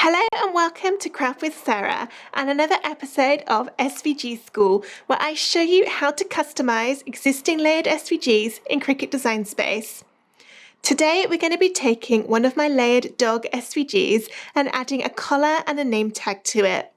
Hello and welcome to Craft with Sarah and another episode of SVG School where I show you how to customize existing layered SVGs in Cricut Design Space. Today we're going to be taking one of my layered dog SVGs and adding a collar and a name tag to it.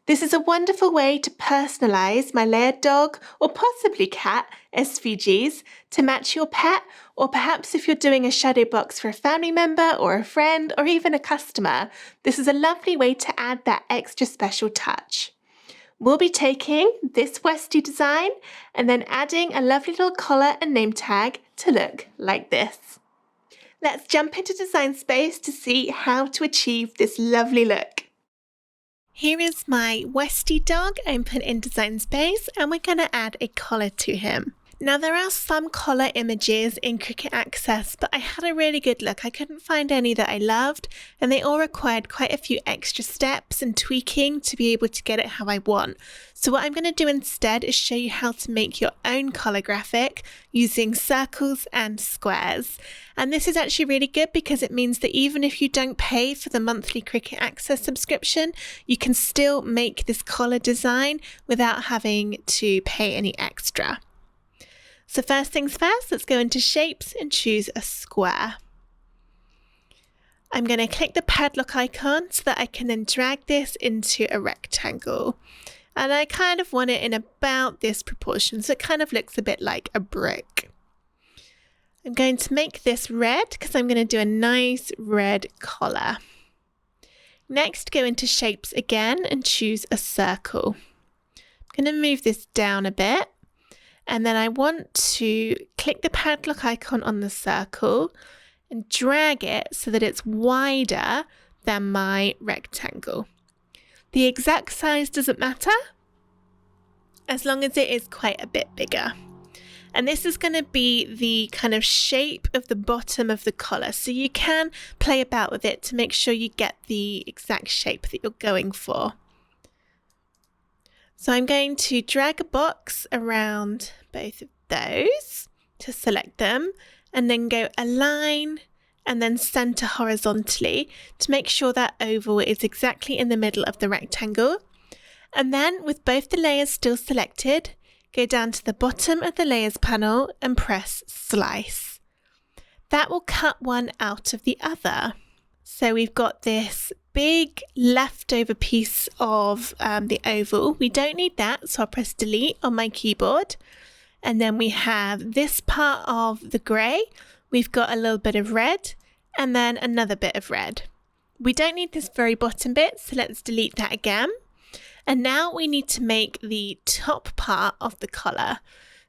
This is a wonderful way to personalize my layered dog or possibly cat SVGs to match your pet, or perhaps if you're doing a shadow box for a family member or a friend or even a customer, this is a lovely way to add that extra special touch. We'll be taking this Westie design and then adding a lovely little collar and name tag to look like this. Let's jump into Design Space to see how to achieve this lovely look. Here is my Westie dog open in Design Space, and we're going to add a collar to him. Now there are some collar images in Cricut Access, but I had a really good look. I couldn't find any that I loved, and they all required quite a few extra steps and tweaking to be able to get it how I want. So what I'm going to do instead is show you how to make your own collar graphic using circles and squares. And this is actually really good because it means that even if you don't pay for the monthly Cricut Access subscription, you can still make this collar design without having to pay any extra. So first things first, let's go into shapes and choose a square. I'm going to click the padlock icon so that I can then drag this into a rectangle. And I kind of want it in about this proportion, so it kind of looks a bit like a brick. I'm going to make this red because I'm going to do a nice red collar. Next, go into shapes again and choose a circle. I'm going to move this down a bit. And then I want to click the padlock icon on the circle and drag it so that it's wider than my rectangle. The exact size doesn't matter, as long as it is quite a bit bigger. And this is going to be the kind of shape of the bottom of the collar, so you can play about with it to make sure you get the exact shape that you're going for. So I'm going to drag a box around both of those to select them, and then go align and then center horizontally to make sure that oval is exactly in the middle of the rectangle. And then with both the layers still selected, go down to the bottom of the layers panel and press slice. That will cut one out of the other. So we've got this big leftover piece of the oval. We don't need that, so I'll press delete on my keyboard. And then we have this part of the grey. We've got a little bit of red and then another bit of red. We don't need this very bottom bit, so let's delete that again. And now we need to make the top part of the collar.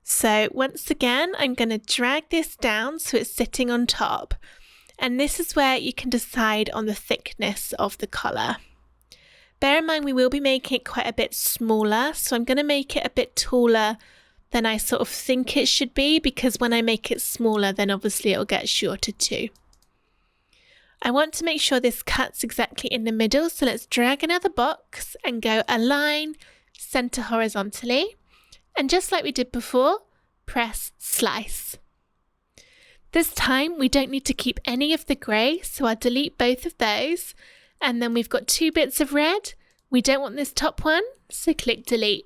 So once again, I'm going to drag this down so it's sitting on top. And this is where you can decide on the thickness of the collar. Bear in mind we will be making it quite a bit smaller, so I'm going to make it a bit taller than I sort of think it should be, because when I make it smaller then obviously it'll get shorter too. I want to make sure this cuts exactly in the middle, so let's drag another box and go align, center horizontally, and just like we did before, press slice. This time we don't need to keep any of the grey, so I'll delete both of those, and then we've got two bits of red. We don't want this top one, so click delete.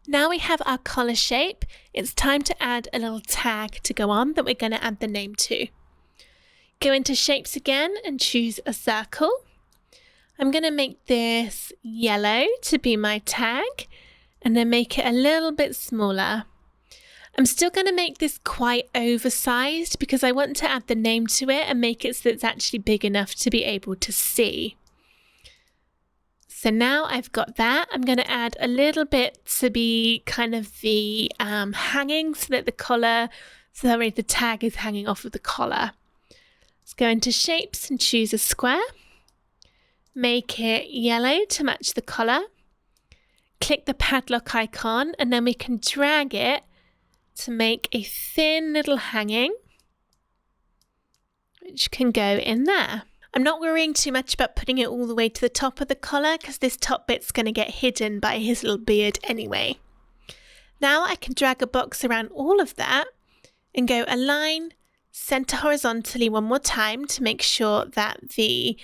Now we have our collar shape. It's time to add a little tag to go on that we're going to add the name to. Go into shapes again and choose a circle. I'm going to make this yellow to be my tag, and then make it a little bit smaller. I'm still going to make this quite oversized because I want to add the name to it and make it so that it's actually big enough to be able to see. So now I've got that. I'm going to add a little bit to be kind of the hanging so that the tag is hanging off of the collar. Let's go into shapes and choose a square. Make it yellow to match the collar. Click the padlock icon and then we can drag it to make a thin little hanging, which can go in there. I'm not worrying too much about putting it all the way to the top of the collar because this top bit's going to get hidden by his little beard anyway. Now I can drag a box around all of that and go align, center horizontally one more time to make sure that the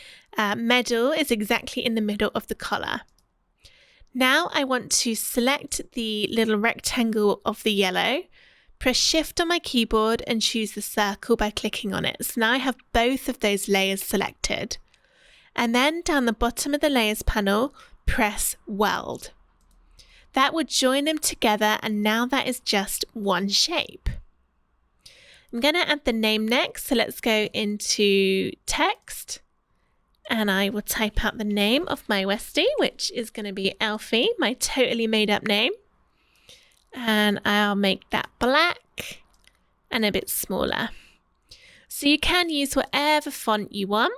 medal is exactly in the middle of the collar. Now I want to select the little rectangle of the yellow, press Shift on my keyboard and choose the circle by clicking on it. So now I have both of those layers selected. And then down the bottom of the layers panel, press Weld. That would join them together, and now that is just one shape. I'm going to add the name next, so let's go into text. And I will type out the name of my Westie, which is going to be Alfie, my totally made up name. And I'll make that black and a bit smaller. So you can use whatever font you want.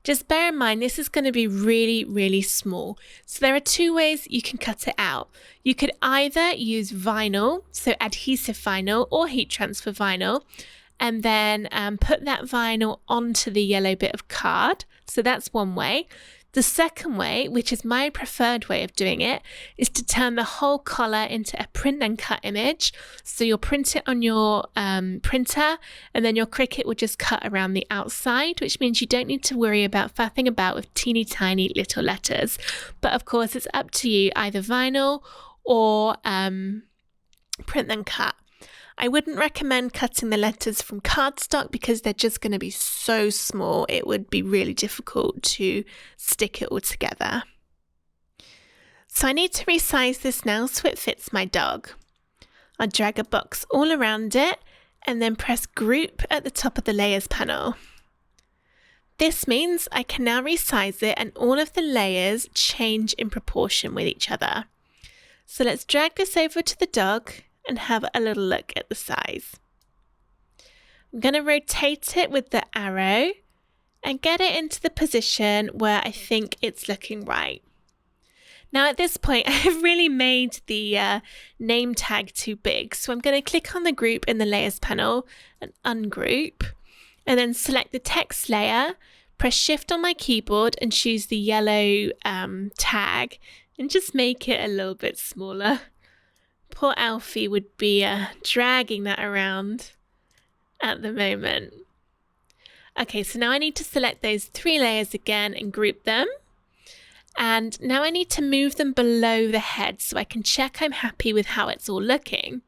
Just bear in mind, this is going to be really, really small. So there are two ways you can cut it out. You could either use vinyl, so adhesive vinyl or heat transfer vinyl, and then put that vinyl onto the yellow bit of card. So that's one way. The second way, which is my preferred way of doing it, is to turn the whole collar into a print and cut image. So you'll print it on your printer, and then your Cricut will just cut around the outside, which means you don't need to worry about faffing about with teeny tiny little letters. But of course, it's up to you, either vinyl or print and cut. I wouldn't recommend cutting the letters from cardstock because they're just going to be so small. It would be really difficult to stick it all together. So I need to resize this now so it fits my dog. I'll drag a box all around it and then press Group at the top of the Layers panel. This means I can now resize it and all of the layers change in proportion with each other. So let's drag this over to the dog and have a little look at the size. I'm going to rotate it with the arrow and get it into the position where I think it's looking right. Now at this point, I've really made the name tag too big, so I'm going to click on the group in the Layers panel and ungroup, and then select the text layer, press Shift on my keyboard and choose the yellow tag, and just make it a little bit smaller. Poor Alfie would be dragging that around at the moment. Okay, so now I need to select those three layers again and group them. And now I need to move them below the head so I can check I'm happy with how it's all looking.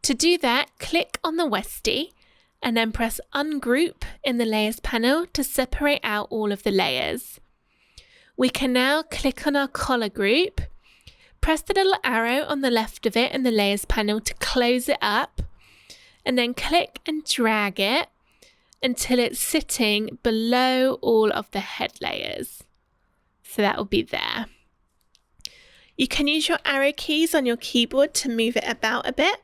To do that, click on the Westie and then press Ungroup in the Layers panel to separate out all of the layers. We can now click on our collar group, press the little arrow on the left of it in the Layers panel to close it up, and then click and drag it until it's sitting below all of the head layers. So that will be there. You can use your arrow keys on your keyboard to move it about a bit.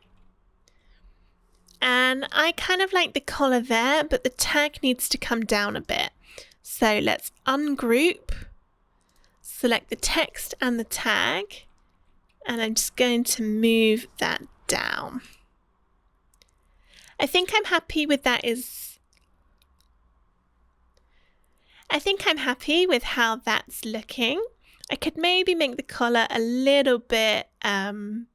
And I kind of like the collar there, but the tag needs to come down a bit. So let's ungroup, select the text and the tag, and I'm just going to move that down. I think I'm happy with that I think I'm happy with how that's looking. I could maybe make the collar a little bit kind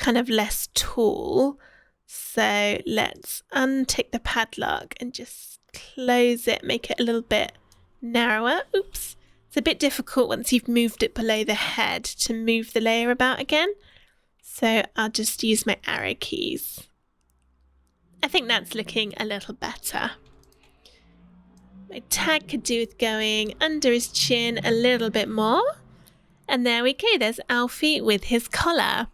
of less tall. So let's untick the padlock and just close it, make it a little bit narrower. Oops. It's a bit difficult once you've moved it below the head to move the layer about again. So I'll just use my arrow keys. I think that's looking a little better. My tag could do with going under his chin a little bit more. And there we go, there's Alfie with his collar.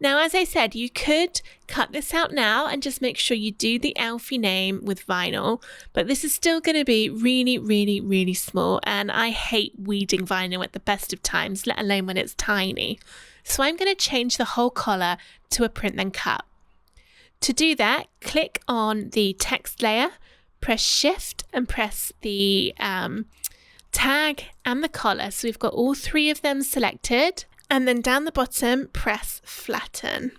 Now, as I said, you could cut this out now and just make sure you do the Alfie name with vinyl, but this is still going to be really, really, really small, and I hate weeding vinyl at the best of times, let alone when it's tiny. So I'm going to change the whole collar to a print and cut. To do that, click on the text layer, press Shift and press the tag and the collar. So we've got all three of them selected. And then down the bottom, press Flatten.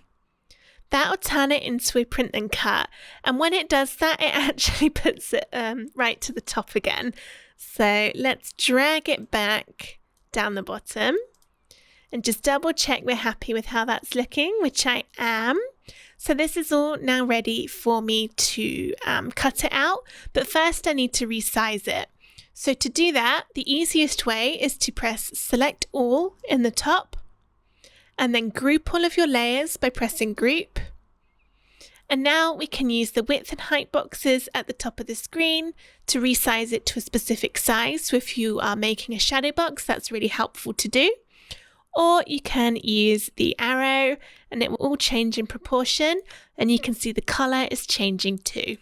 That'll turn it into a print and cut. And when it does that, it actually puts it right to the top again. So let's drag it back down the bottom. and just double check we're happy with how that's looking, which I am. So this is all now ready for me to cut it out, but first I need to resize it. So to do that, the easiest way is to press Select All in the top, and then group all of your layers by pressing Group. And now we can use the width and height boxes at the top of the screen to resize it to a specific size. So if you are making a shadow box, that's really helpful to do. Or you can use the arrow and it will all change in proportion, and you can see the colour is changing too.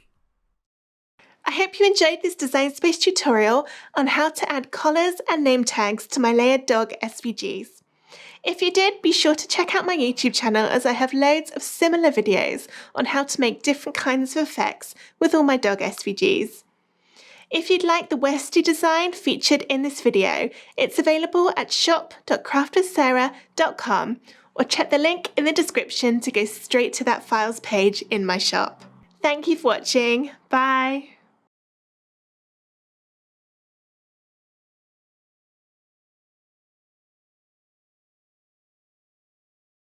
I hope you enjoyed this Design Space tutorial on how to add collars and name tags to my layered dog SVGs. If you did, be sure to check out my YouTube channel, as I have loads of similar videos on how to make different kinds of effects with all my dog SVGs. If you'd like the Westy design featured in this video, it's available at shop.craftwithsarah.com, or check the link in the description to go straight to that files page in my shop. Thank you for watching. Bye!